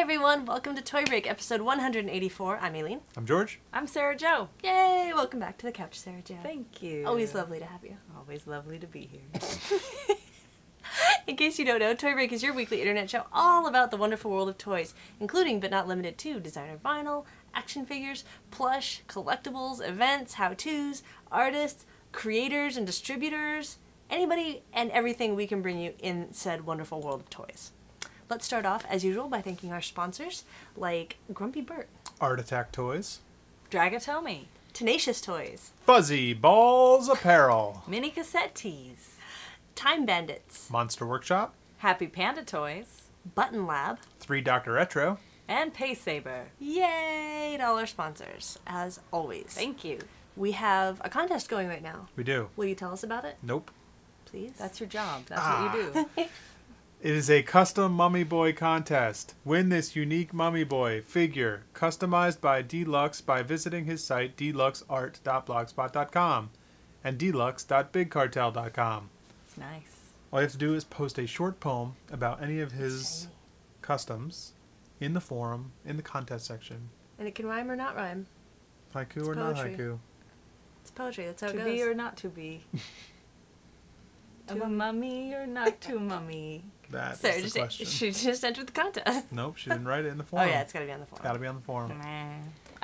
everyone, welcome to Toy Break, episode 184. I'm Aileen. I'm George. I'm Sarah Jo. Yay! Welcome back to the couch, Sarah Jo. Thank you. Always lovely to have you. Always lovely to be here. In case you don't know, Toy Break is your weekly internet show all about the wonderful world of toys, including but not limited to designer vinyl, action figures, plush, collectibles, events, how-tos, artists, creators and distributors, anybody and everything we can bring you in said wonderful world of toys. Let's start off, as usual, by thanking our sponsors, like Grumpy Bert, Art Attack Toys, Dragatomi, Tenacious Toys, Fuzzy Balls Apparel, Mini Cassette Tees, Time Bandits, Monster Workshop, Happy Panda Toys, Button Lab, 3 Dr. Retro, and Pay Saber. Yay to all our sponsors, as always. Thank you. We have a contest going right now. We do. Will you tell us about it? Nope. Please? That's your job. That's what you do. It is a custom Mummy Boy contest. Win this unique Mummy Boy figure, customized by Deluxe by visiting his site deluxeart.blogspot.com and deluxe.bigcartel.com. It's nice. All you have to do is post a short poem about any of his customs in the forum, in the contest section. And it can rhyme or not rhyme. Haiku It's or not poetry. haiku? It's poetry, that's how it To goes. be or not to be. Of a mummy or not to mummy. That's Sarah the question. she just entered the contest. Nope, she didn't write it in the Oh forum. yeah, it's gotta be on the forum. Gotta be on the forum.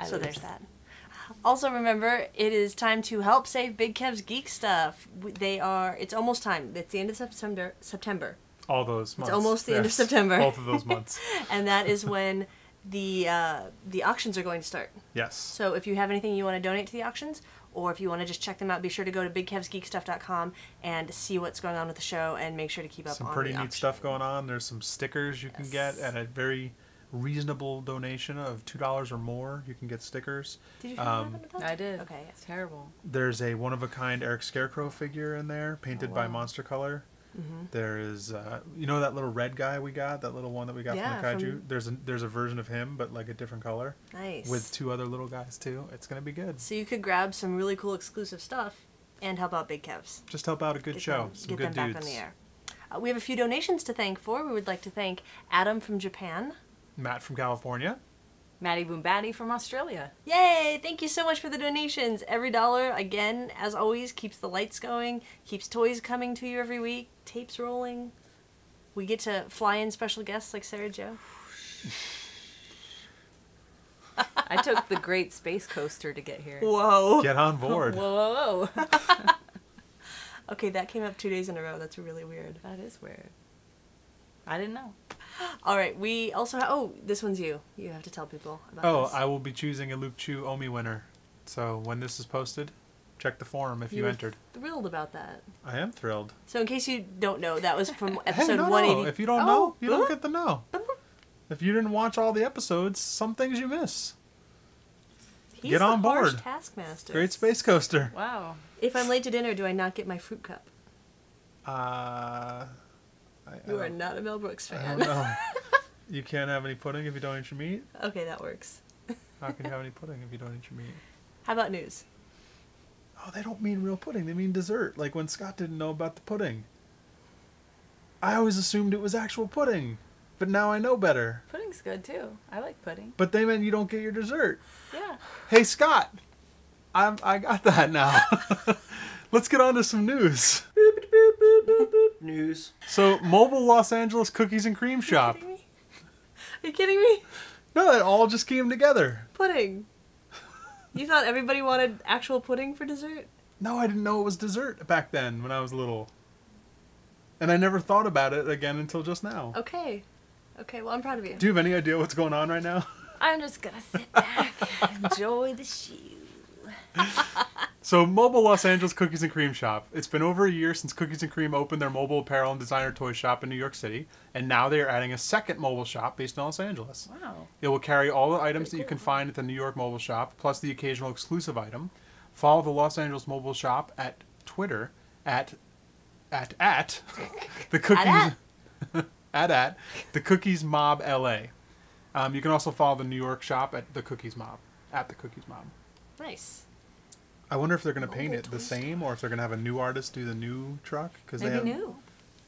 So there's that. Also remember, it is time to help save Big Kev's Geek Stuff. It's almost time. It's the end of September. All those months. It's almost the end of Yes, September. Both of those months. And that is when the auctions are going to start. Yes. So if you have anything you want to donate to the auctions, or if you want to just check them out, be sure to go to bigkevsgeekstuff.com and see what's going on with the show and make sure to keep up Some on pretty the neat auction. stuff going on. There's some stickers you can get at a very reasonable donation of $2 or more. You can get stickers. Did you have that with us? I did. Okay. It's terrible. There's a one-of-a-kind Eric Scarecrow figure in there, painted by Monster Color. Mm-hmm. There is, you know that little red guy we got? That little one that we got Yeah, from the Kaiju? There's a version of him, but like a different color. Nice. With 2 other little guys, too. It's going to be good. So you could grab some really cool exclusive stuff and help out Big Kevs. Just help out a good show. Some Get good them dudes. back on the air. We have a few donations to thank for. We would like to thank Adam from Japan. Matt from California. Maddie Boom Batty from Australia. Yay! Thank you so much for the donations. Every dollar, again, as always, keeps the lights going, keeps toys coming to you every week, tapes rolling. We get to fly in special guests like Sarah Jo. I took the Great Space Coaster to get here. Whoa! Get on board. Whoa, whoa, whoa. Okay, that came up 2 days in a row. That's really weird. That is weird. I didn't know. All right, we also have... Oh, this one's you. You have to tell people about this. I will be choosing a Luke Chu Omi winner. So when this is posted, check the forum if you were entered. Thrilled about that. I am thrilled. So in case you don't know, that was from Hey, episode no, 180. no. If you don't know, you don't get to know. If you didn't watch all the episodes, some things you miss. He's Get on the harsh board. taskmaster. Great Space Coaster. Wow. If I'm late to dinner, do I not get my fruit cup? You are don't- not a Mel Brooks I fan. don't know. You can't have any pudding if you don't eat your meat. Okay, that works. How can you have any pudding if you don't eat your meat? How about news? Oh, they don't mean real pudding. They mean dessert. Like when Scott didn't know about the pudding. I always assumed it was actual pudding. But now I know better. Pudding's good too. I like pudding. But they meant you don't get your dessert. Yeah. Hey, Scott. I got that now. Let's get on to some news. News. So, Mobile Los Angeles Cookies and Cream Shop. Are you kidding me? No, it all just came together. Pudding. You thought everybody wanted actual pudding for dessert? No, I didn't know it was dessert back then when I was little. And I never thought about it again until just now. Okay. Okay, well, I'm proud of you. Do you have any idea what's going on right now? I'm just gonna sit back and enjoy the shoe. So, Mobile Los Angeles Cookies and Cream Shop. It's been over a year since Cookies and Cream opened their mobile apparel and designer toy shop in New York City, and now they are adding a second mobile shop based in Los Angeles. Wow. It will carry all the items that you can find at the New York mobile shop, plus the occasional exclusive item. Follow the Los Angeles mobile shop at Twitter at the cookies at the Cookies Mob LA. You can also follow the New York shop at the Cookies Mob Nice. I wonder if they're going to paint it the same, or if they're going to have a new artist do the new truck. Cause Maybe they have, new.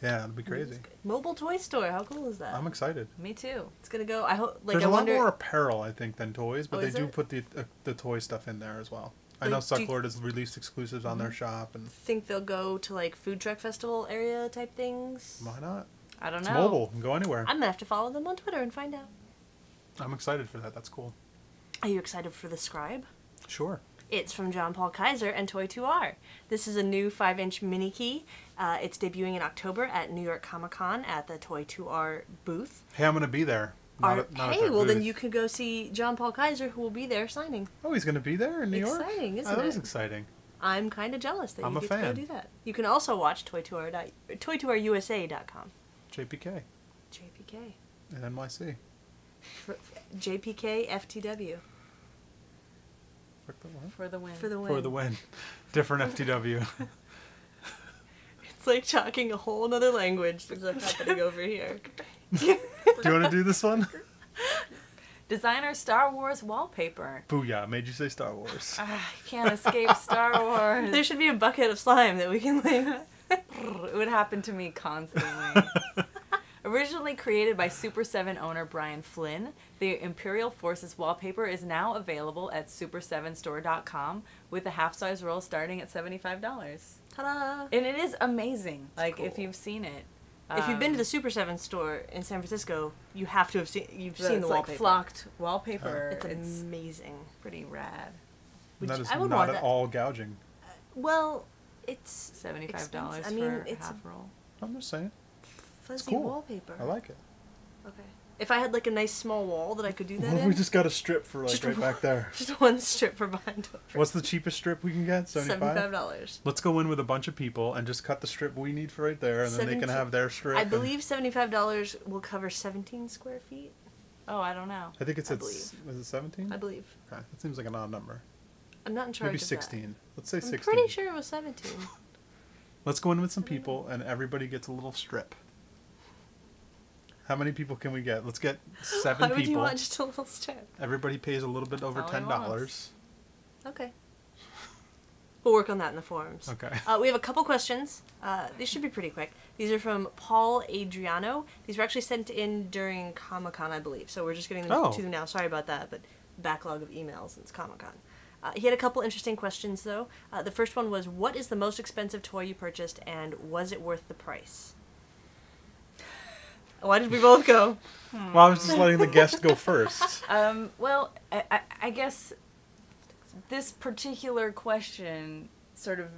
Yeah, it'll be crazy. Mobile toy store. How cool is that? I'm excited. Me too. It's gonna go. I hope. Like There's I a lot wonder. more apparel, I think, than toys, but Oh, they is do it? put the toy stuff in there as well. I Like, know do you- Sucklord has released exclusives on their shop, and Think they'll go to like food truck festival area type things? why not? I don't It's know. mobile. You can go anywhere. I'm gonna have to follow them on Twitter and find out. I'm excited for that. That's cool. Are you excited for the Scribe? Sure. It's from John Paul Kaiser and Toy2R. This is a new 5-inch mini key. It's debuting in October at New York Comic Con at the Toy2R booth. Hey, I'm going to be there. Not at Hey, their well then booth. you can go see John Paul Kaiser, who will be there signing. Oh, he's going to be there in New York? Exciting, isn't Oh, that it? is exciting. I'm kind of jealous that I'm you a get to go fan. do that. You can also watch Toy2RUSA.com. JPK JPK. and NYC. JPK FTW. Fuck the what? For the win. For the win. For the win. Different FTW. It's like talking a whole nother language that's happening over here. Do you want to do this one? Designer Star Wars wallpaper. Booyah. Made you say Star Wars. I can't escape Star Wars. There should be a bucket of slime that we can like. It would happen to me constantly. Originally created by Super 7 owner Brian Flynn, the Imperial Forces wallpaper is now available at super7store.com with a half-size roll starting at $75. Ta-da! And it is amazing. Like, cool. if you've seen it. If you've been to the Super 7 store in San Francisco, you have to have seen. You've seen the like wallpaper. flocked wallpaper. It's amazing. pretty rad. That is I would not want at that. all gouging. Well, it's $75 expensive. for I mean, it's half roll. I'm just saying. fuzzy cool. wallpaper. I like it. Okay. If I had like a nice small wall that I could do that What if in, we just got a strip for like Just right back there? just one strip for behind over. What's the cheapest strip we can get? 75? $75. Let's go in with a bunch of people and just cut the strip we need for right there, and then they can 17 have their strip. I and- believe $75 will cover 17 square feet. Oh, I don't know. I think it's I at believe. is it 17? I believe. Okay, that seems like an odd number. I'm not in charge Maybe of that. 16. Let's say I'm 16. pretty sure it was 17. Let's go in with some people, and everybody gets a little strip. How many people can we get? Let's get 7 Why people. would you want just a little strip? Everybody pays a little bit over all he $10. wants. Okay. We'll work on that in the forums. Okay. We have a couple questions. These should be pretty quick. These are from Paul Adriano. These were actually sent in during Comic-Con, I believe. So we're just getting them Oh. to now. Sorry about that, but backlog of emails since Comic-Con. He had a couple interesting questions, though. The first one was, what is the most expensive toy you purchased, and was it worth the price? Why did we both go? Well, I was just letting the guest go first. Well, I guess this particular question sort of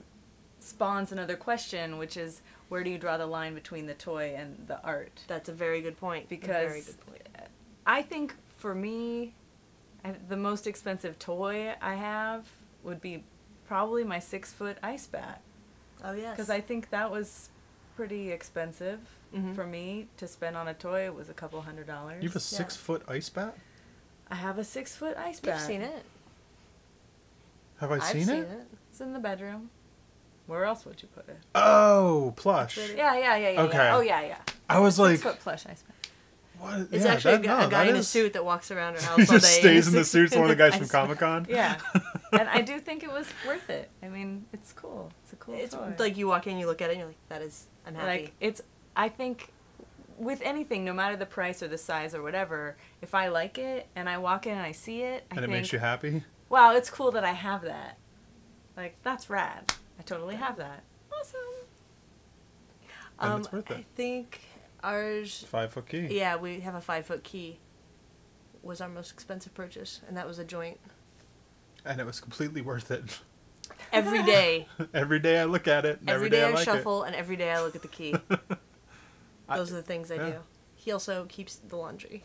spawns another question, which is, where do you draw the line between the toy and the art? That's a very good point. Because very good point. I think for me, the most expensive toy I have would be probably my 6-foot ice bat. Oh, yes. Because I think that was pretty expensive for me to spend on a toy. It was a couple $100. You have a 6-foot ice bat? I have a 6-foot ice You've bat. seen it. Have I I've seen it? It's in the bedroom. Where else would you put it? Oh, plush. It's Yeah. Okay. Yeah. Oh, yeah. I was like, 6-foot plush ice bat. what? It's yeah, actually that, a guy in a is- suit that walks around our house He all day. just stays in the a suit. It's one of the guys from ice- Comic-Con. Yeah. And I do think it was worth it. I mean, it's cool. It's a cool It's toy. like you walk in, you look at it, and you're like, "That is, I'm happy." Like, I think with anything, no matter the price or the size or whatever, if I like it and I walk in and I see it, I And think, it makes you happy? wow, it's cool that I have that. Like, that's rad. I totally have that. Awesome. And it's worth it. I think ours. 5-foot key. Yeah, we have a 5-foot key. Was our most expensive purchase, and that was a joint. And it was completely worth it. Every day, Every day I look at it, and every day I like shuffle, and every day I look at the key. I- Those are the things I yeah. do. He also keeps the laundry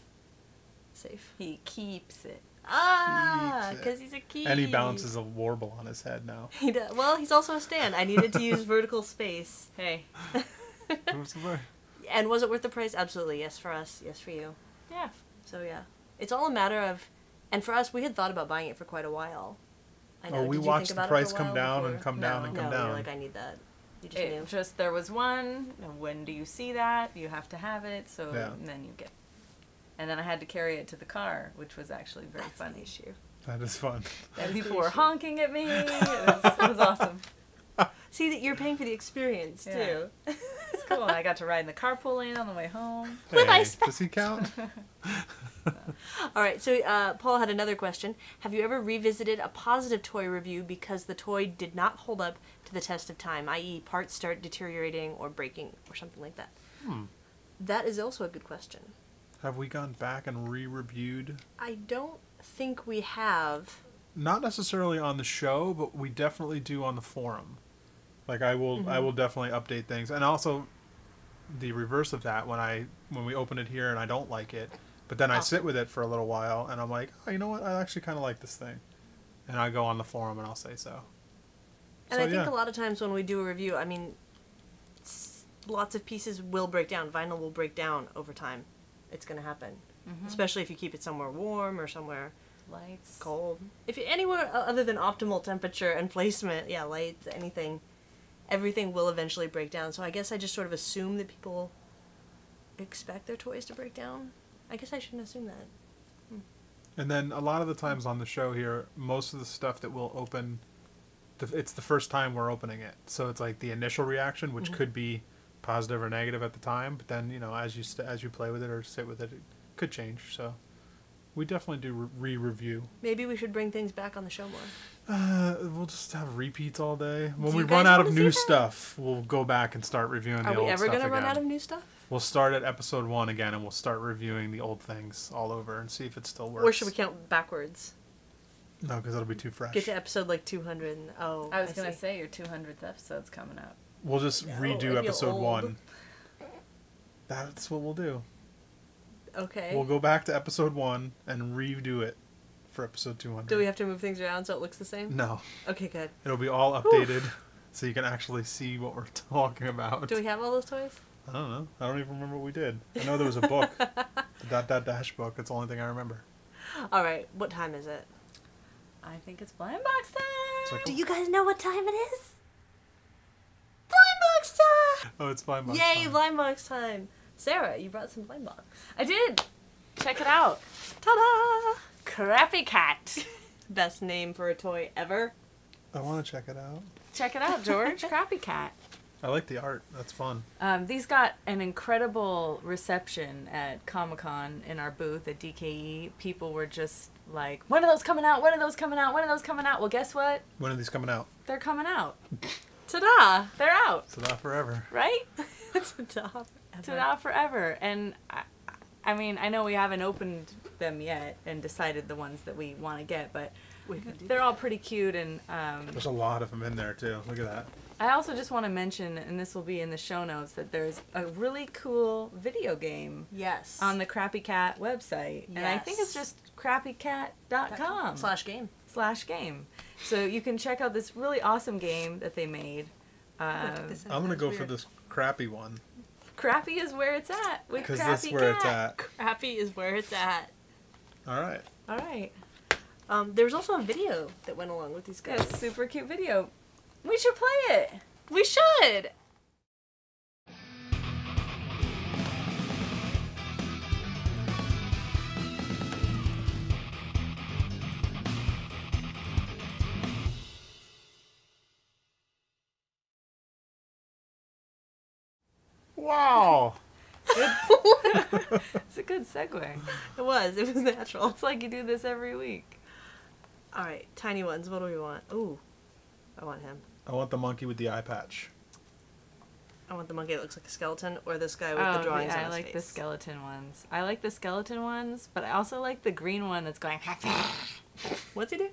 safe. He keeps it. Ah, Keeps it. because he's a key. it. And he balances a warble on his head now. He does. Well, he's also a stand. I needed to use vertical space. Hey. What's the word? And was it worth the price? Absolutely. Yes for us. Yes for you. Yeah. So yeah, it's all a matter of, and for us, we had thought about buying it for quite a while. I know. Oh, we Did you watched think the about it price for a come while down before? and come No. down and come No, down. you're like, I need that. You just knew. It just, there was one, and when do you see that? You have to have it, so Yeah. then you get. And then I had to carry it to the car, which was actually very That's funny. the issue. That is fun. And That's people the were issue. honking at me. It was awesome. See that you're paying for the experience Yeah. too. It's cool. I got to ride in the carpool lane on the way home. With Hey, ice does he count? All right, so Paul had another question. Have you ever revisited a positive toy review because the toy did not hold up to the test of time, i.e. parts start deteriorating or breaking or something like that? That is also a good question. Have we gone back and re-reviewed? I don't think we have. Not necessarily on the show, but we definitely do on the forum. Like I will definitely update things, and also the reverse of that when we open it here and I don't like it, but then I sit with it for a little while and I'm like, oh, you know what? I actually kind of like this thing, and I go on the forum and I'll say so. And I think a lot of times when we do a review, I mean, lots of pieces will break down. Vinyl will break down over time. It's going to happen, especially if you keep it somewhere warm or somewhere Lights. cold. If you, anywhere other than optimal temperature and placement, lights, anything, everything will eventually break down. So I guess I just sort of assume that people expect their toys to break down. I guess I shouldn't assume that. And then a lot of the times on the show here, most of the stuff that we'll open, it's the first time we're opening it. So it's like the initial reaction, which could be positive or negative at the time, but then, as you play with it or sit with it, it could change. So we definitely do re-review. Maybe we should bring things back on the show more. We'll just have repeats all day. When Do we you run guys out of wanna see new that? stuff, we'll go back and start reviewing the Are old we stuff ever going to again. run out of new stuff? We'll start at episode 1 again, and we'll start reviewing the old things all over and see if it still works. Or should we count backwards? No, because it'll be too fresh. Get to episode like 200 and, I was going to see. say your 200th episode's coming up. We'll just No, redo I feel episode old. 1. That's what we'll do. Okay. We'll go back to episode 1 and redo it for episode 200. Do we have to move things around so it looks the same? No. Okay, good. It'll be all updated so you can actually see what we're talking about. Do we have all those toys? I don't know. I don't even remember what we did. I know there was a book. The ... dash book. That's the only thing I remember. All right. What time is it? I think it's blind box time. It's like, Do you guys know what time it is? Blind box time! oh, it's blind box Yay, time. blind box time. Sarah, you brought some blind box. I did. Check it out. Ta-da! Crappy Cat. Best name for a toy ever. I want to check it out. Check it out, George. Crappy Cat. I like the art. That's fun. These got an incredible reception at Comic-Con in our booth at DKE. People were just like, when are those coming out? When are those coming out? When are those coming out? Well, guess what? When are these coming out? They're coming out. Ta-da! They're out. So not forever. Right? Ta-da. Ta-da forever. And I mean, I know we haven't opened them yet and decided the ones that we want to get, but they're all pretty cute. And There's a lot of them in there, too. Look at that. I also just want to mention, and this will be in the show notes, that there's a really cool video game Yes. on the Crappy Cat website. And I think it's just crappycat.com /game. So you can check out this really awesome game that they made. I'm going to go for this crappy one. Crappy is where it's at with Because Crappy that's where Cat. it's at. Crappy is where it's at. All right. All right. There was also a video that went along with these guys. Yeah, super cute video. We should play it. We should! Wow. It's a good segue. It was natural. It's like you do this every week. Alright, tiny ones. What do we want? Ooh, I want him. I want the monkey with the eye patch. I want the monkey that looks like a skeleton, or this guy with the drawings on I his like face. the skeleton ones. I like the skeleton ones, but I also like the green one that's going. What's he do?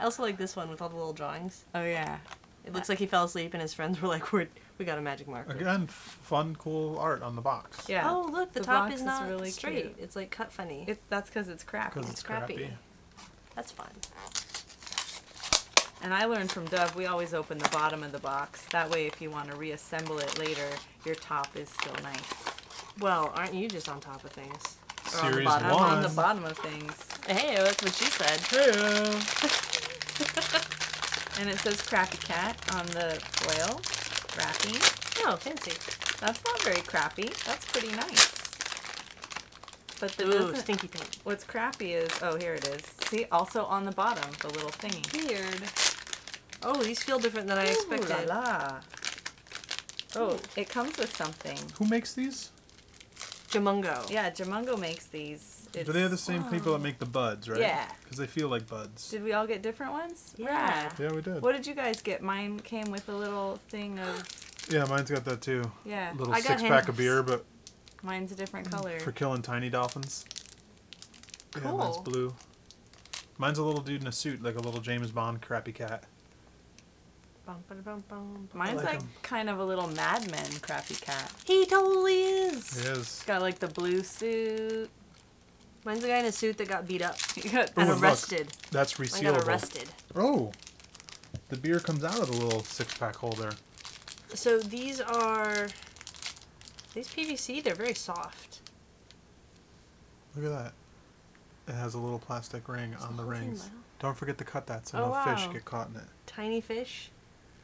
I also like this one with all the little drawings. Oh yeah. It looks like he fell asleep and his friends were like, we got a magic marker. Again, fun, cool art on the box. Yeah. Oh, look, the The top box is is not really straight. cute. It's like cut funny. That's because it's crappy. Because it's crappy. That's fun. And I learned from Dove, we always open the bottom of the box. That way, if you want to reassemble it later, your top is still nice. Well, aren't you just on top of things? Or on the Series bottom? I'm on one. the bottom of things. Hey, that's what she said. Hey. And it says Crappy Cat on the foil wrapping. Oh, fancy. That's not very crappy. That's pretty nice. But the Ooh, stinky pink. what's crappy is, oh, here it is. See, also on the bottom, the little thingy. Weird. Oh, these feel different than I expected. Ooh la la. Oh, it comes with something. Who makes these? Jamungo. Yeah, Jamungo makes these. Do they have the same people that make the buds, right? Yeah. Because they feel like buds. Did we all get different ones? Yeah. Rad. Yeah, we did. What did you guys get? Mine came with a little thing of, Yeah, mine's got that too. yeah. Little I got 6-pack handcuffs. of beer, but Mine's a different color. for killing tiny dolphins. Yeah, mine's Cool. blue. Mine's a little dude in a suit, like a little James Bond crappy cat. Bum, ba-da, bum, bum. Mine's like like 'em. kind of a little Mad Men crappy cat. He totally is. It is. It's got like the blue suit. Mine's a guy in a suit that got beat up You got Ooh, and and look. arrested. That's Mine got resealable. arrested. Oh! The beer comes out of the little 6-pack holder. So these PVC, they're very soft. Look at that. It has a little plastic ring on the whole thing rings. metal? Don't forget to cut that so Oh, no fish wow. get caught in it. Tiny fish.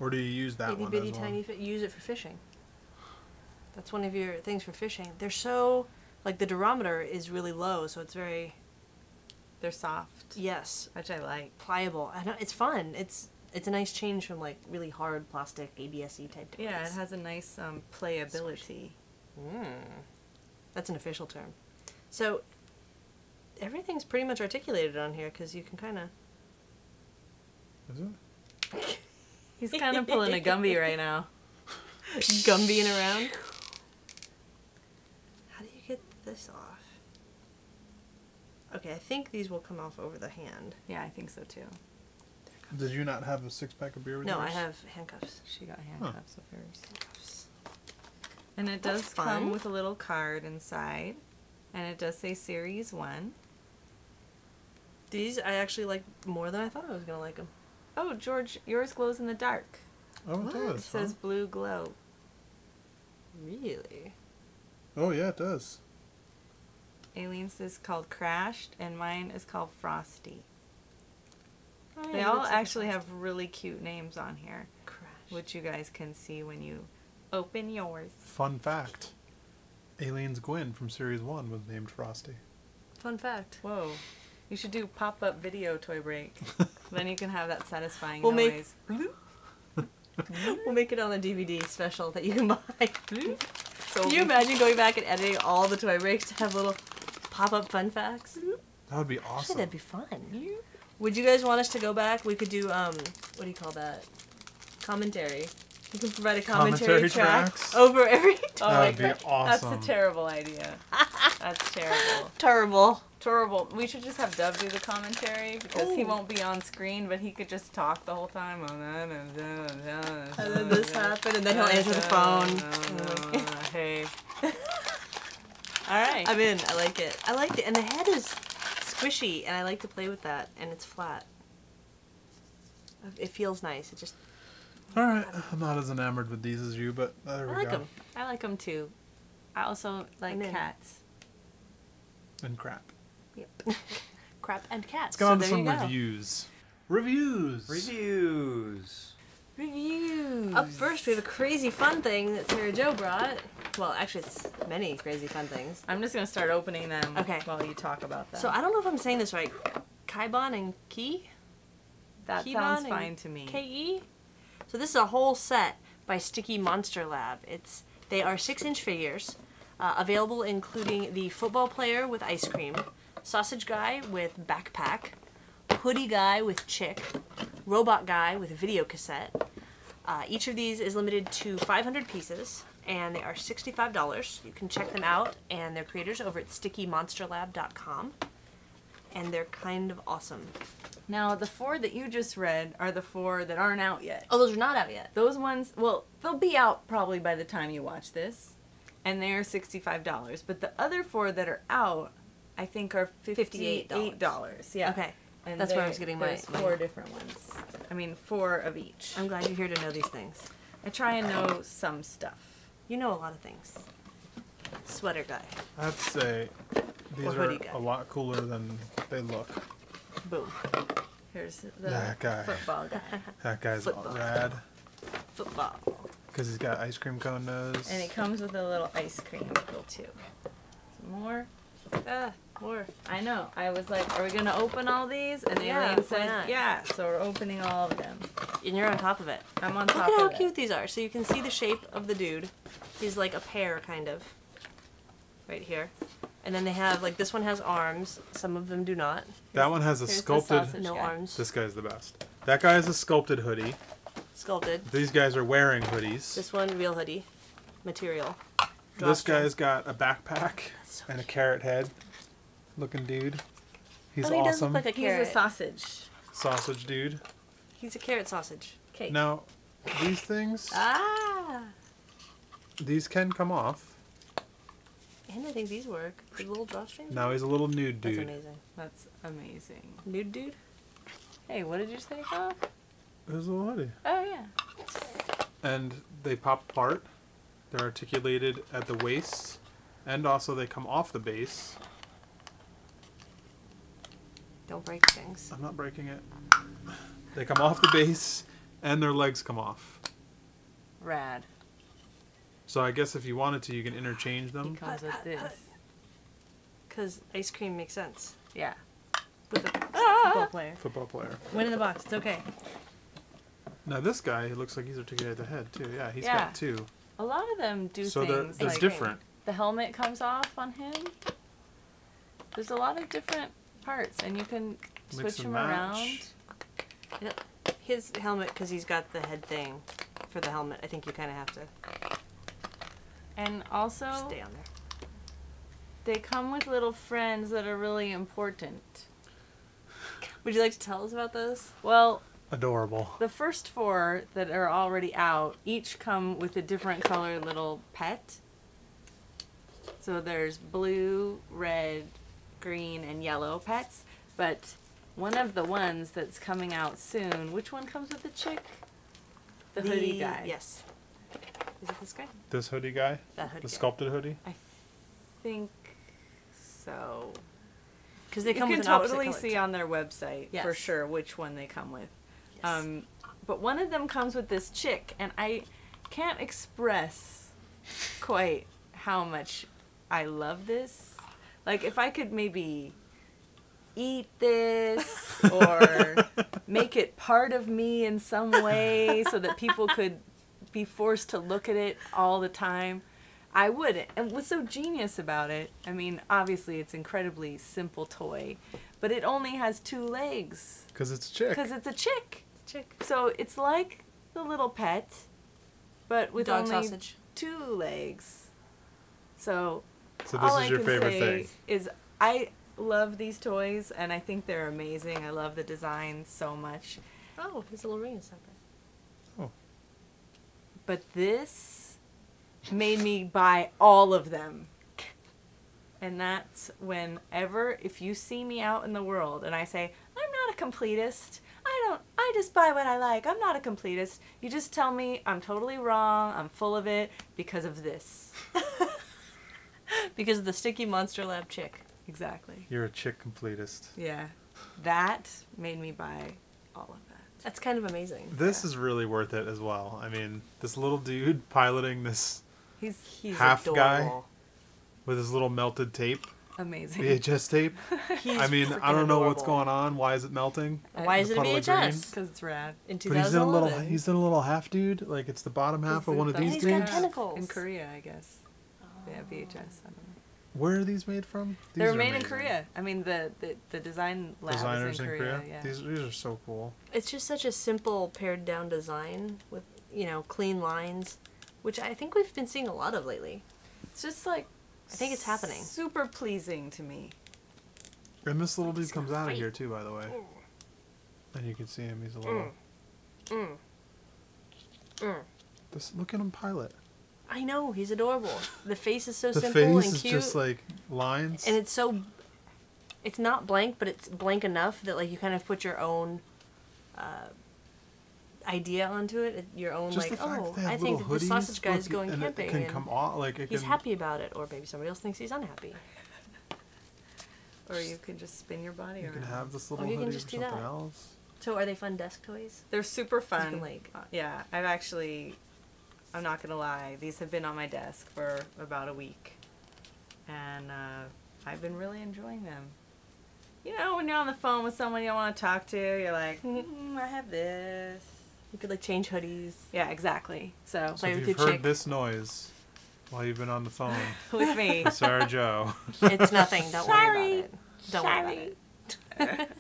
Or do you use that Itty one bitty as well? tiny fish. Use it for fishing. That's one of your things for fishing. They're so, like the durometer is really low, so it's very, They're soft, yes, which I like. pliable. I know, it's fun. It's a nice change from like really hard plastic ABS-y type toys. Yeah, it has a nice playability. That's an official term. So everything's pretty much articulated on here because you can kind of. Is it? He's kind of pulling a Gumby right now. Gumbying around. How do you get this off? Okay, I think these will come off over the hand. Yeah, I think so too. Did you not have a 6-pack of beer with No, I yours? have handcuffs. She got handcuffs of hers. Handcuffs. And it That's does fun. come with a little card inside. And it does say Series 1. These I actually like more than I thought I was gonna like them. Oh, George, yours glows in the dark. Oh, it What? does. It says huh? blue glow. Really? Oh, yeah, it does. Aileen's is called Crashed, and mine is called Frosty. Oh, They yeah, all looks like a actually frosty. have really cute names on here, Crash. which you guys can see when you open yours. Fun fact. Aileen's Gwyn from Series 1 was named Frosty. Fun fact. Whoa. You should do pop-up video toy break. Then you can have that satisfying We'll make- noise. We'll make it on a DVD special that you can buy. So Can you imagine going back and editing all the toy breaks to have little pop-up fun facts? That would be Actually, awesome. that'd be fun. Would you guys want us to go back? We could do what do you call that? Commentary. You can provide a commentary Commentary track tracks? over every. Oh That my would be God. awesome. That's a terrible idea. That's terrible. Terrible. Terrible. We should just have Dub do the commentary because he Ooh. won't be on screen, but he could just talk the whole time. And And then this happened, and then he'll answer the phone. Hey. All right. I'm in. I like it. I like it, and the head is squishy, and I like to play with that, and it's flat. It feels nice. It just. Alright, I'm not as enamored with these as you, but there I we like go. them. I like them too. I also like I'm in. cats. And crap. Yep. Crap and cats. Let's go on to there some you go. reviews. Reviews! Reviews. Reviews. Up first, we have a crazy fun thing that Sarah Jo brought. Well, actually, it's many crazy fun things. I'm just gonna start opening them Okay. while you talk about them. So I don't know if I'm saying this right. Kaibon and Ki? that Keybon sounds and fine to me. Ke? So this is a whole set by Sticky Monster Lab. They are 6-inch figures, available including the football player with ice cream, sausage guy with backpack, hoodie guy with chick, robot guy with video cassette. Each of these is limited to 500 pieces, and they are $65. You can check them out and their creators over at stickymonsterlab.com. And they're kind of awesome. Now, the 4 that you just read are the 4 that aren't out yet. Oh, those are not out yet. Those ones, well, they'll be out probably by the time you watch this, and they're $65. But the other 4 that are out, I think, are $58. Yeah. Okay. And That's where I was getting my- there's 4 different ones. I mean, 4 of each. I'm glad you're here to know these things. I try and know some stuff. You know a lot of things. Sweater guy. I have to say, these Or are hoodie guy. a lot cooler than they look. Boom. Here's the That guy. football guy. That guy's Football. rad. Football. Because he's got ice cream cone nose. And it comes with a little ice cream wheel, too. Some more. More. I know. I was like, are we going to open all these? And Yeah, Aileen why said, not? yeah. So we're opening all of them. And you're on top of it. I'm on Look top at how of cute it. these are. So you can see the shape of the dude. He's like a pear, kind of. Right here. And then they have, like, this one has arms. Some of them do not. That one has a Here's the sculpted. sausage No guy. arms. This guy's the best. That guy has a sculpted hoodie. Sculpted. These guys are wearing hoodies. This one, real hoodie. Material. This Drawstring. guy's got a backpack So and a carrot head looking dude. He's Oh, he does awesome. look like a He's carrot. a sausage. Sausage dude. He's a carrot sausage. Cake. Now, these things, Ah! these can come off. And I think these work. The little drawstrings. Now he's a little nude That's dude. amazing. That's amazing. Nude dude? Hey, what did you say, Bob? There's a little hoodie. Oh, yeah. And they pop apart. They're articulated at the waist. And also they come off the base. Don't break things. I'm not breaking it. They come off the base and their legs come off. Rad. So I guess if you wanted to, you can interchange He them. comes with this. Because ice cream makes sense. Yeah. With a football player. Football player. Win in the box. It's okay. Now this guy, he looks like he's articulated at the head too. Yeah, he's Yeah. got two. A lot of them do So things they're like different. the helmet comes off on him. There's a lot of different parts, and you can Mix switch and them match. around. His helmet, because he's got the head thing for the helmet, I think you kind of have to And also, stay on there. they come with little friends that are really important. Would you like to tell us about those? Well, Adorable. the first 4 that are already out each come with a different color little pet. So there's blue, red, green, and yellow pets. But one of the ones that's coming out soon, which one comes with the chick? The hoodie guy. Yes. Is it this guy? This hoodie guy, That hoodie the guy. sculpted hoodie. I think so. Because they You come can with an opposite totally color, see too. on their website for Yes. sure which one they come with. Yes. But one of them comes with this chick, and I can't express quite how much I love this. Like, if I could maybe eat this or make it part of me in some way so that people could be forced to look at it all the time, I would. And what's so genius about it, I mean, obviously it's incredibly simple toy, but it only has 2 legs Because it's a chick. because it's a chick. Chick. So it's like the little pet, but with Dog only sausage. 2 legs. So So all this is I your can favorite say thing. is I love these toys, and I think they're amazing. I love the design so much. Oh, his little ring is separate. But this made me buy all of them. And that's whenever, if you see me out in the world and I say, I'm not a completist, I just buy what I like, I'm not a completist, you just tell me I'm totally wrong, I'm full of it, because of this. Because of the Sticky Monster Lab chick. Exactly. You're a chick completist. Yeah. That made me buy all of that. That's kind of amazing. This is really worth it as well. I mean, this little dude piloting this He's half guy adorable. with his little melted tape, Amazing. VHS tape. He's I mean, I freaking don't know what's adorable. going on. Why is it melting? Why is The it a puddle of green? VHS? Because it's rad. In But he's in a little. 2011. He's in a little half dude. Like it's the bottom half of one of That's these He's got dudes. tentacles. In Korea, I guess. Yeah, VHS. I don't know. Where are these made from? These They were are made in amazing. Korea. I mean, the design lab Designers is in Korea. Yeah. These are so cool. It's just such a simple pared down design with, clean lines, which I think we've been seeing a lot of lately. It's just like I think it's happening. super pleasing to me. And this little dude comes out of fight. here too, by the way. And you can see him. He's a little. Look at him pilot. I know, he's adorable. The face is so The simple face and is cute. just like lines. And it's not blank, but it's blank enough that like you kind of put your own idea onto it. Your own just like, the fact oh, that they have I think that little this hoodies, sausage guy is look, going and camping It can and come off like it he's can. happy about it, or maybe somebody else thinks he's unhappy. Or you can just spin your body You around. can have this little Or you can hoodie just or do something that. else. So are they fun desk toys? They're super fun. can, like- Yeah, I'm not gonna lie, these have been on my desk for about a week. And I've been really enjoying them. You know, when you're on the phone with someone you don't want to talk to, you're like, I have this. You could like change hoodies. Yeah, exactly. So So Play if with you've your heard chick. this noise while you've been on the phone, with me. Sarah Joe. It's nothing. Don't worry Sorry. about it. Don't worry about it.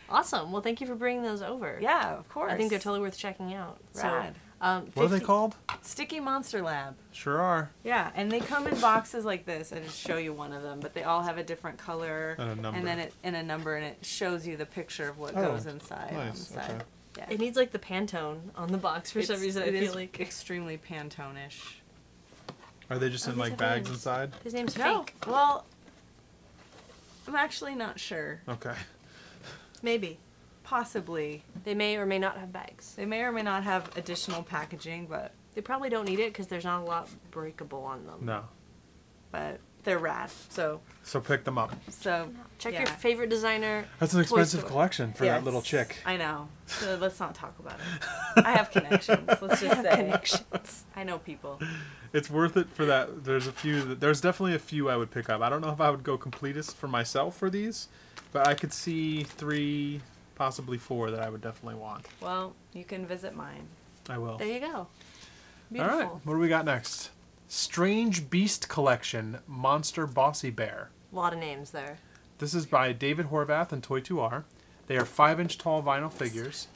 Awesome. Well, thank you for bringing those over. Yeah, of course. I think they're totally worth checking out. Rad. So, What are they called? Sticky Monster Lab. Sure are. Yeah, and they come in boxes like this. I just show you one of them, but they all have a different color And a number. and then a number, and it shows you the picture of what goes inside. On the Nice. side. Okay. Yeah. It needs like the Pantone on the box for some reason. I It feel is like extremely Pantone-ish. Are they just in these like have bags names. inside? his name's No, Fake. well, I'm actually not sure. Okay. Maybe Possibly. they may or may not have bags. They may or may not have additional packaging, but They probably don't need it because there's not a lot breakable on them. No. they're rad. So So pick them up. Check yeah. your favorite designer. That's an Toy expensive store. collection for Yes, that little chick. I know. So let's not talk about it. I have connections. Let's just say Connections. I know people. It's worth it for that. There's definitely a few I would pick up. I don't know if I would go completist for myself for these, but I could see 3, possibly 4 that I would definitely want. Well, you can visit mine. I will. There you go. All Beautiful. right. What do we got next? Strange Beast Collection Monster Bossy Bear. A lot of names there. This is by David Horvath and Toy2R. They are 5-inch tall vinyl figures.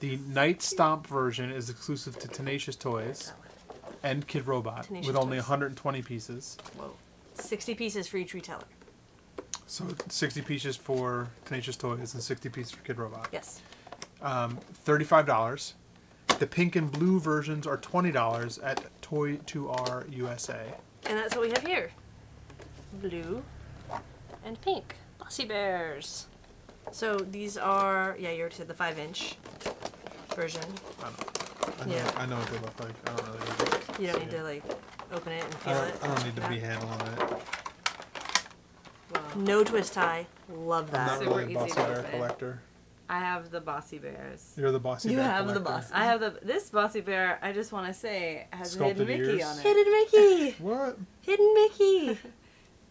The Night Stomp version is exclusive to Tenacious Toys and Kid Robot Tenacious with only Toys. 120 pieces. Whoa. 60 pieces for each retailer. So 60 pieces for Tenacious Toys and 60 pieces for Kid Robot. Yes. $35. The pink and blue versions are $20 at Toy2R USA. And that's what we have here. Blue and pink. Bossy Bears. So these are, yeah, you already said the 5-inch version. Yeah. I know what they look like. I don't really need to You don't see need to it. like open it and feel I it. don't need to be handling it. Wow. No twist tie. Love I'm that. not Super really a easy Bossy to Bear open. collector. I have the Bossy Bears. You're the Bossy You Bear have the collector. Boss. I have this Bossy Bear. I just want to say has a hidden Sculpted Mickey ears. on it. Hidden Mickey. What? Hidden Mickey.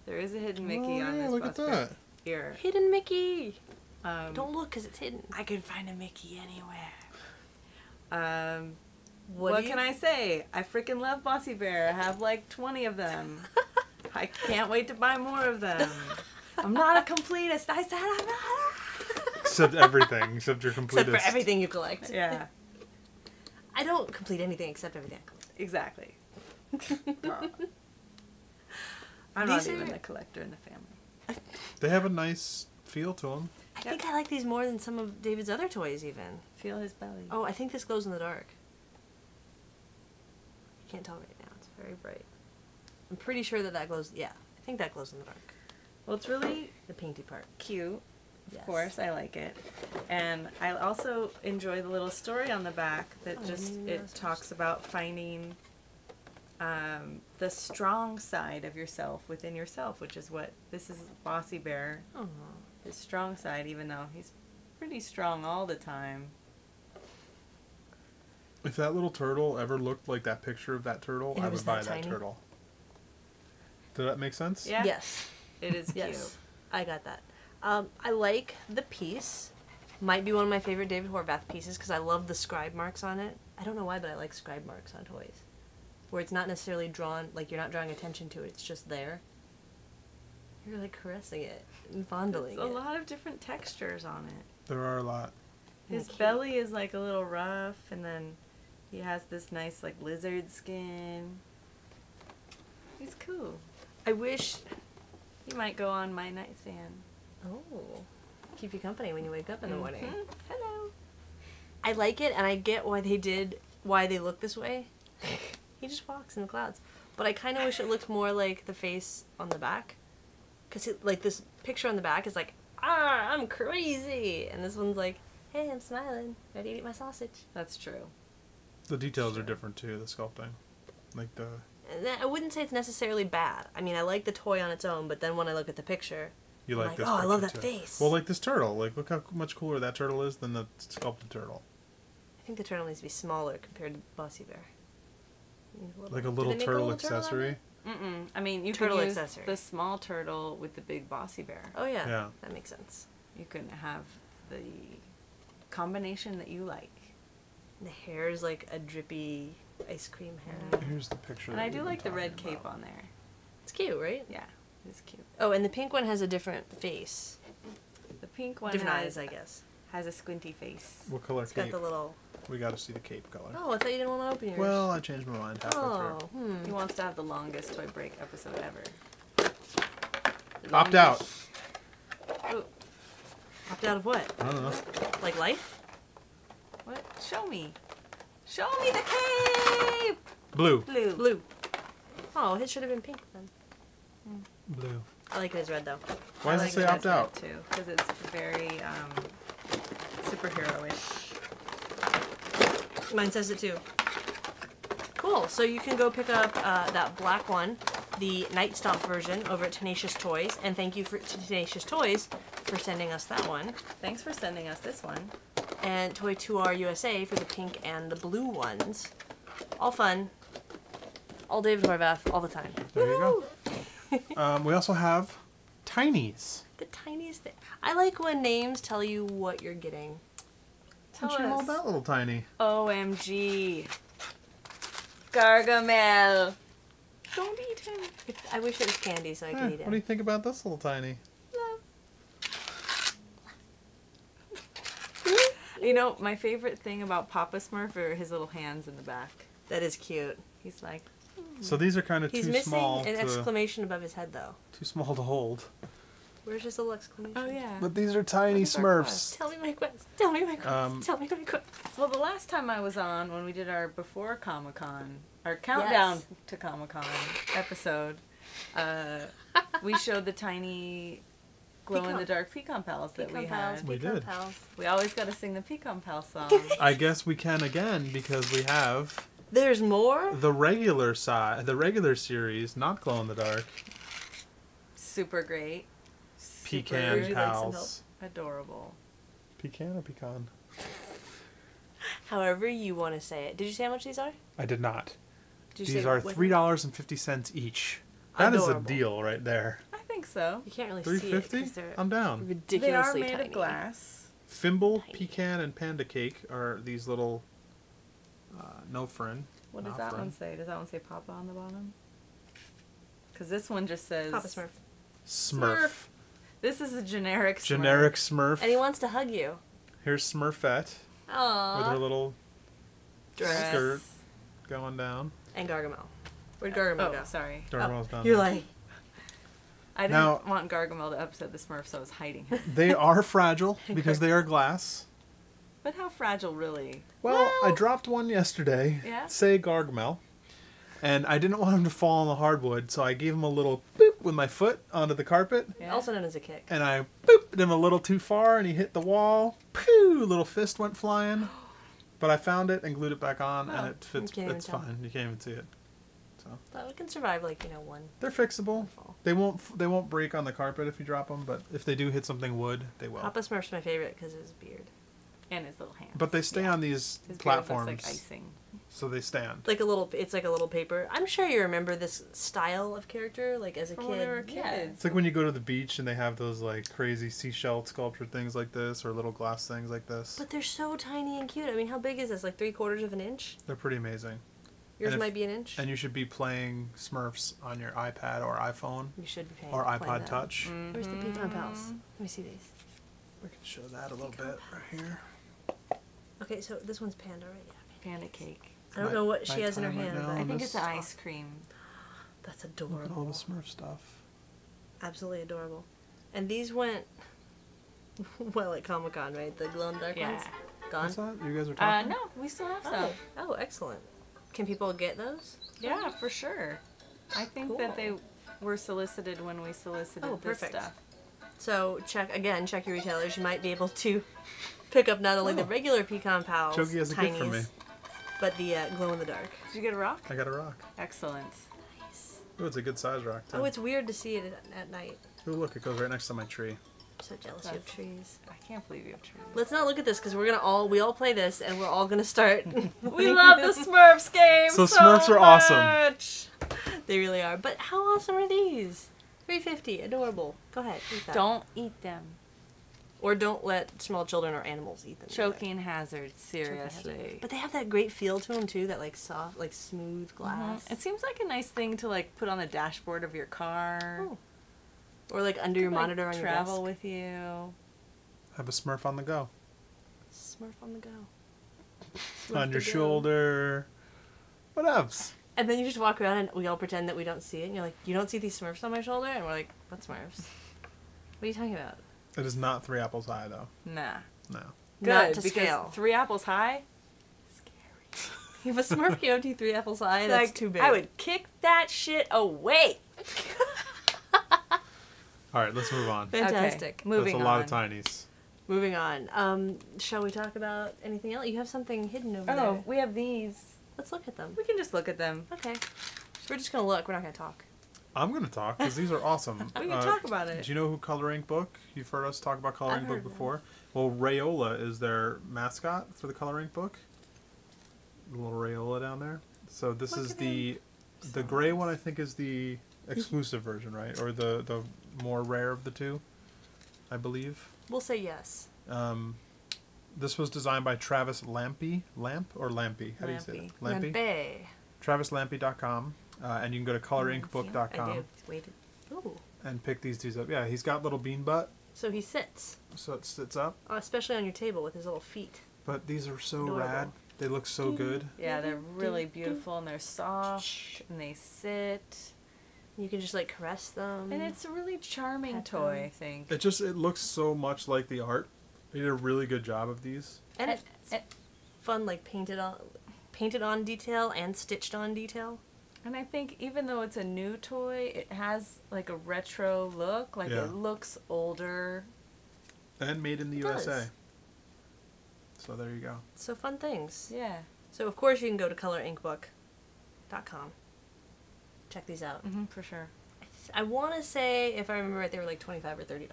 There is a hidden Mickey Oh, on yeah, this look at Bossy that. Bear. Here. Hidden Mickey. Don't Don't look because it's hidden. I can find a Mickey anywhere. What What do you- can I say? I freaking love Bossy Bear. I have like 20 of them. I can't wait to buy more of them. I'm not a completist. I said I'm not. Except everything, except your completest. Except for everything you collect. Yeah, I don't complete anything except everything I collect. exactly. I'm These not even are- the collector in the family. They have a nice feel to them. I think I like these more than some of David's other toys even. Feel his belly. Oh, I think this glows in the dark. You can't tell right now. It's very bright. I'm pretty sure that glows. Yeah, I think that glows in the dark. Well, it's really The painty part. cute. Yes. Of course, I like it. And I also enjoy the little story on the back that Oh, just, maybe it that's talks about finding the strong side of yourself within yourself, which is what this is. Bossy Bear, Oh, his strong side, even though he's pretty strong all the time. If that little turtle ever looked like that picture of that turtle, And it I was would buy that that tiny? turtle. Did that make sense? Yeah. yes. It is cute. Yes. I got that. I like the piece. Might be one of my favorite David Horvath pieces because I love the scribe marks on it. I don't know why, but I like scribe marks on toys. Where it's not necessarily drawn, like you're not drawing attention to it, it's just there. You're like caressing it and fondling There's a it. lot of different textures on it. There are a lot. His Cute. belly is like a little rough, and then he has this nice like lizard skin. He's cool. I wish. He might go on my nightstand. Oh. Keep you company when you wake up in the morning. Mhm. Hello. I like it, and I get why they look this way. He just walks in the clouds. But I kind of wish it looked more like the face on the back. Because, like, this picture on the back is like, I'm crazy. And this one's like, hey, I'm smiling. Ready to eat my sausage. That's true. The details are different too, the sculpting. Like the... And I wouldn't say it's necessarily bad. I mean, I like the toy on its own, but then when I look at the picture, You I'm like like, this oh, I love picture, that too. face. Well, like this turtle. Like, look how much cooler that turtle is than the sculpted turtle. I think the turtle needs to be smaller compared to Bossy Bear. Needs Like a Do little they make turtle out of accessory. it? I mean, you Turtle can use accessory. the small turtle with the big Bossy Bear. Oh yeah. Yeah. That makes sense. You can have the combination that you like. The hair is like a drippy ice cream hair. Here's the picture. And that I we've do been like the red talking cape about. on there. It's cute, right? Yeah, it's cute. Oh, and the pink one has a different face. The pink one Different has, eyes, I guess. has a squinty face. What color It's got cape? the little. We got to see the cape color. Oh, I thought you didn't want to open yours. Well, I changed my mind halfway Oh, He wants to have the longest Toy Break episode ever. through. Opt out. Oh, Opt out of what? I don't know. Like life? what? Show me. Show me the cape! Blue. Blue. Blue. Oh, his should have been pink then. Blue. I like it as red though. Why does I it like say as opt out? red, too, because it's very superhero-ish. Mine says it too. Cool. So you can go pick up that black one, the Night Stomp version, over at Tenacious Toys. And thank you to Tenacious Toys for sending us that one. Thanks for sending us this one. And Toy 2R USA for the pink and the blue ones. All fun. All David Horvath, all the time. There you go. We also have Tynies. The tiniest thing. I like when names tell you what you're getting. Tell What's your all us. that little tiny? OMG. Gargamel. Don't eat him. I wish it was candy so I could eat What do you it. think about this little tiny? You know, my favorite thing about Papa Smurf are his little hands in the back. That is cute. He's like, So these are kind of He's too missing small an to exclamation above his head though. to hold. Where's his little exclamation? oh yeah. But these are tiny What is our Smurfs. Tell me my quest. Tell me my quest. Um, Tell me my quest. Well, the last time I was on, when we did our before Comic-Con, our countdown Yes. to Comic-Con episode, we showed the tiny glow-in-the-dark Pecan Pals that we had. We Pecan did. Pals. We always got to sing the Pecan Pal song. I guess we can again because we have There's more? the regular series, not glow in the dark. Super great. Pecan Would you like some Pals. Adorable. Pecan or pecan? However you want to say it. Did you say how much these are? I did not. Did you These say are what- $3.50 each. That is a Adorable. deal right there. I think so. You can't really see it $3.50? because they're I'm down. They are ridiculously made tiny. of glass. Fimble, Tiny. pecan, and panda cake are these little no friend. What does Not that one friend. say? Does that one say Papa on the bottom? Because this one just says... Papa Smurf. Smurf. This is a generic Smurf. Generic Smurf. And he wants to hug you. Here's Smurfette with her Aww. little Dress. skirt going down. And Gargamel. Where'd Gargamel Oh, go? sorry. Gargoyle's down You're there. like, I didn't Now- want Gargamel to upset the Smurf, so I was hiding him. They are fragile because they are glass. But how fragile, really? Well, I dropped one yesterday. Yeah? Say Gargamel. And I didn't want him to fall on the hardwood, so I gave him a little boop with my foot onto the carpet. Yeah. also known as a kick. And I booped him a little too far, and he hit the wall. Pooh! Little fist went flying. But I found it and glued it back on, and Oh, it fits. you can't even It's tell. fine. You can't even see it. So it can survive like, one They're fixable. fall. They won't break on the carpet if you drop them, but if they do hit something wood, they will. Papa Smurf's my favorite because of his beard. And his little hands. But they stay on these His beard platforms, looks like icing. so they stand. It's like a little paper. I'm sure you remember this style of character, like as a From kid. when we were Yeah. kids. It's like when you go to the beach and they have those like crazy seashell sculptured things like this, or little glass things like this. But they're so tiny and cute. I mean, how big is this? Like 3/4 of an inch? They're pretty amazing. Yours And if- might be an inch. And you should be playing Smurfs on your iPad or iPhone You should be paying. or playing iPod them. Touch. Where's the Pecan Pals? Let me see these. We can show that a little bit right here. Okay, so this one's Panda, right? Yeah. Panda cake. I don't know what she has in her nighttime right hand, now, but I and think this- it's ice cream. that's Look at all adorable. the Smurf stuff. Absolutely adorable. And these went well at Comic-Con, right? The glow in the dark Yeah. ones? Gone? What's that? You guys are talking? No, we still have some. Oh, excellent. Can people get those? Yeah, for sure. I think that they Cool. were solicited when we solicited Oh, this perfect. stuff. So check your retailers. You might be able to pick up not only the regular Pecan Pals, Choki has a gift for me. Tynies, but the glow in the dark. Did you get a rock? I got a rock. Excellent. Oh, it's a good size rock, too. Oh, it's weird to see it at night. Oh, look, it goes right next to my tree. I'm so jealous you have That's- trees. I can't believe you have trees. Let's not look at this because we all play this and we're all gonna start. We love the Smurfs game So Smurfs are awesome. much. They really are. But how awesome are these? $3.50. Adorable. Go ahead. Eat that. Don't eat them. Or don't let small children or animals eat them. Choking hazard, seriously. Choking hazard. But they have that great feel to them too, that like soft, like smooth glass. It seems like a nice thing to like put on the dashboard of your car. Oh. Or like under your monitor on your desk. Travel with you. Have a Smurf on the go. Smurf on the go. On your shoulder. What else? And then you just walk around and we all pretend that we don't see it. And you're like, you don't see these Smurfs on my shoulder? And we're like, what Smurfs? What are you talking about? It is not 3 apples high, though. Nah. No. Good, Not to because scale. 3 apples high? Scary. If a Smurf came up to you 3 apples high, that's Like, too big. I would kick that shit away. All right, let's move on. Fantastic. Okay, moving That's a lot on. of Tynies. Moving on. Shall we talk about anything else? You have something hidden over there. Oh, we have these. Let's look at them. We can just look at them. Okay. We're just going to look. We're not going to talk. I'm going to talk because these are awesome. We can talk about it. Do you know who Color Ink Book? You've heard us talk about Color I've Ink Book heard before. Well, Rayola is their mascot for the Color Ink Book. The little Rayola down there. So this Look is at the gray one. I think is the exclusive version, right? Or the more rare of the two, I believe. We'll say yes. This was designed by Travis Lampy. Lamp or Lampy? How do you say it? Lampy. Lampe. TravisLampy.com. And you can go to colorinkbook.com. I do. Waited. Ooh. and pick these dudes up. Yeah, he's got little bean butt, So he sits. so it sits up. Especially on your table with his little feet. But these are so Adorable. rad. They look so good. Yeah, they're really beautiful and they're soft and they sit. You can just like caress them. And it's a really charming Pet toy, them. I think. It looks so much like the art. They did a really good job of these. And it's fun, like painted on detail and stitched on detail. And I think even though it's a new toy, it has like a retro look. Like Yeah. it looks older. And made in the It USA. does. So there you go. So fun things. Yeah. So of course you can go to colorinkbook.com. Check these out. For sure. I want to say, if I remember right, they were like $25 or $30.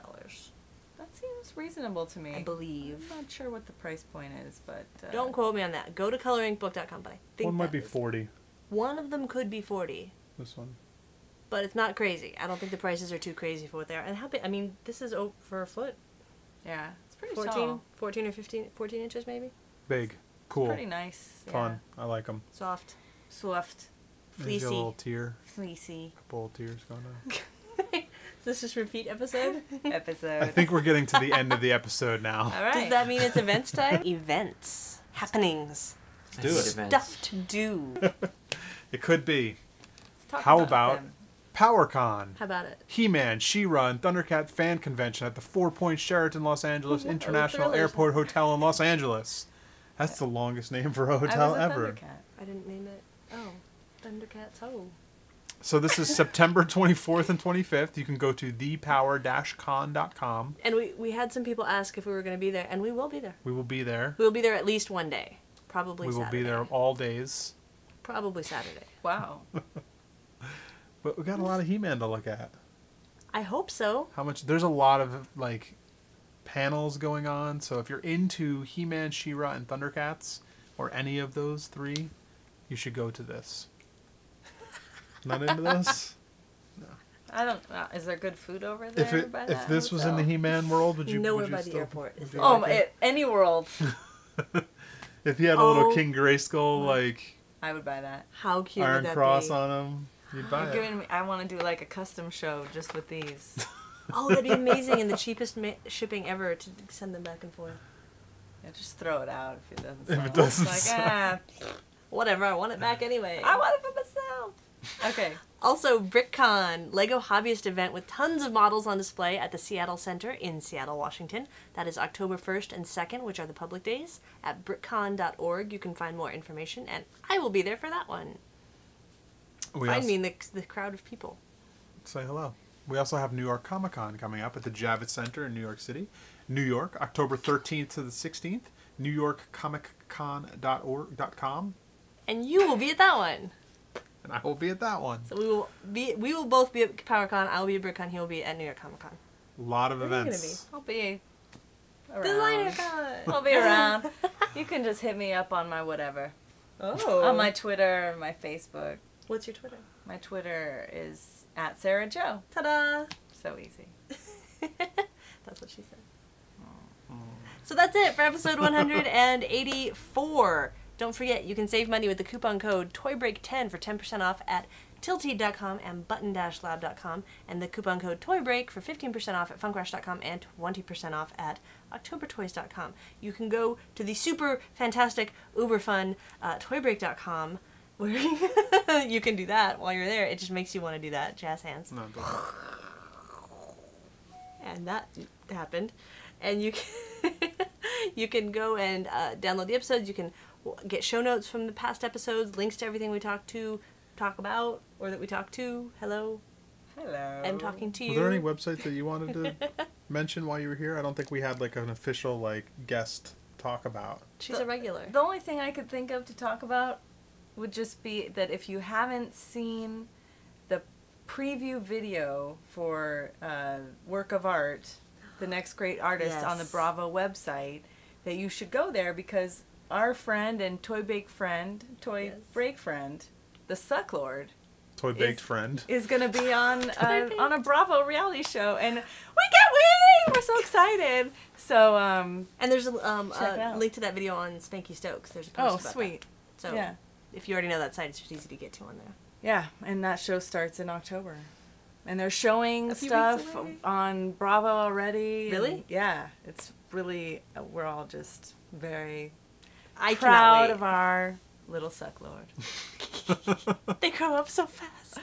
That seems reasonable to me. I believe. I'm not sure what the price point is, but... Don't quote me on that. Go to colorinkbook.com, but I think One might that be is- 40. One of them could be 40, This one. but it's not crazy. I don't think the prices are too crazy for what they are. And how big? I mean, this is over a foot. Yeah, it's pretty 14, tall. 14 or 15, 14 inches maybe. Big. Cool. Pretty nice. Fun. I like them. Soft, Soft, There's a fleecy. little tear. fleecy Couple of tears going on. Is this just repeat episode? episode. I think we're getting to the end of the episode now. All right. Does that mean it's events time? Events. Happenings. Do it. Stuff to do. It could be. Let's talk How about them. PowerCon? How about it? He-Man, She-Ra, and Thundercat fan convention at the 4 Point Sheraton Los Angeles International thrillers. Airport Hotel in Los Angeles. That's the longest name for a hotel I was a ever. Thundercat. I didn't name it. Oh, Thundercats. Oh. So this is September 24th and 25th. You can go to thepower-con.com. And we had some people ask if we were going to be there, and we will be there. We will be there. We will be there at least one day. Probably We will Saturday. be there all days. Probably Saturday. Wow. But we got a lot of He-Man to look at. I hope so. There's a lot of like panels going on. So if you're into He-Man, She-Ra, and Thundercats, or any of those three, you should go to this. Not into this? I don't know. Is there good food over there? If this was in the He-Man world, would you? Nowhere would you by the still, airport. would you Oh, like it? any world. If you had a little Oh. King Grayskull like I would buy that. How cute Iron would that Cross be? on him, you'd buy You're it. giving me. I want to do like a custom show just with these. Oh, that'd be amazing, and the cheapest shipping ever to send them back and forth. Yeah, just throw it out if it doesn't. If Sell. it doesn't It's sell. like Whatever, I want it back anyway. I want it for myself. Okay. Also, BrickCon, Lego hobbyist event with tons of models on display at the Seattle Center in Seattle, Washington. That is October 1st and 2nd, which are the public days. At brickcon.org, you can find more information, and I will be there for that one. Find me in the crowd of people. Say hello. We also have New York Comic Con coming up at the Javits Center in New York City. New York, October 13th to the 16th. NewYorkComicCon.com. And you will be at that one. And I will be at that one. So we will both be at PowerCon. I'll be at BrickCon. He will be at New York Comic Con. A lot of Where are you events. I'll be around. Designer Con. I'll be around. You can just hit me up on my whatever. Oh. On my Twitter, my Facebook. What's your Twitter? My Twitter is at Sarah Jo. Ta-da! So easy. That's what she said. So that's it for episode 184. Don't forget, you can save money with the coupon code TOYBREAK10 for 10% off at tilted.com and button-lab.com, and the coupon code TOYBREAK for 15% off at funkrush.com and 20% off at octobertoys.com. You can go to the super fantastic, uber fun toybreak.com, where you can do that while you're there. It just makes you want to do that. Jazz hands. No, don't. And that happened. And you can you can go and download the episodes. You can get show notes from the past episodes, links to everything we talk about, or that we talk to. Hello. I'm talking to you. Were there any websites that you wanted to mention while you were here? I don't think we had like an official like guest talk about. She's a regular. The only thing I could think of to talk about would just be that if you haven't seen the preview video for Work of Art, The Next Great Artist, on the Bravo website, that you should go there, because our friend and Toy Break friend, the Sucklord, Toy Baked Friend, is going to be on a Bravo reality show, and we can't wait! We're so excited. So and there's a link to that video on Spanky Stokes. There's a post about sweet. that. So if you already know that site, it's just easy to get to on there. Yeah, and that show starts in October. And they're showing stuff on Bravo already. Really? And yeah, it's really, we're all just very proud proud of our little Sucklord. They grow up so fast.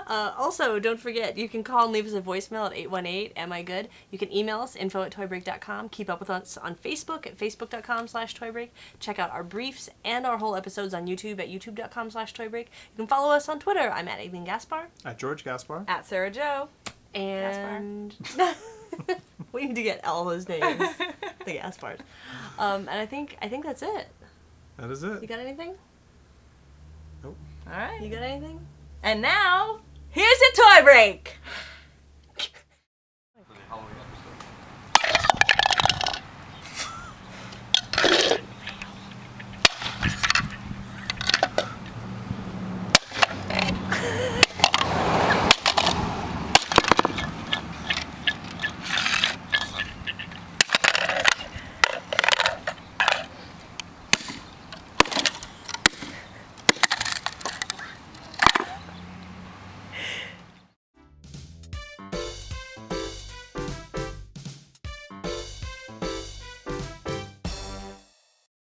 Also, don't forget, you can call and leave us a voicemail at 818 Am I Good? You can email us, info@toybreak.com. Keep up with us on Facebook at facebook.com/toybreak. Check out our briefs and our whole episodes on YouTube at youtube.com/toybreak. You can follow us on Twitter. I'm at Aileen Gaspar. At George Gaspar. At Sarah Jo. And we need to get all those names. The Gaspars. And I think that's it. That is it. You got anything? Nope. All right. You got anything? And now, here's your Toy Break!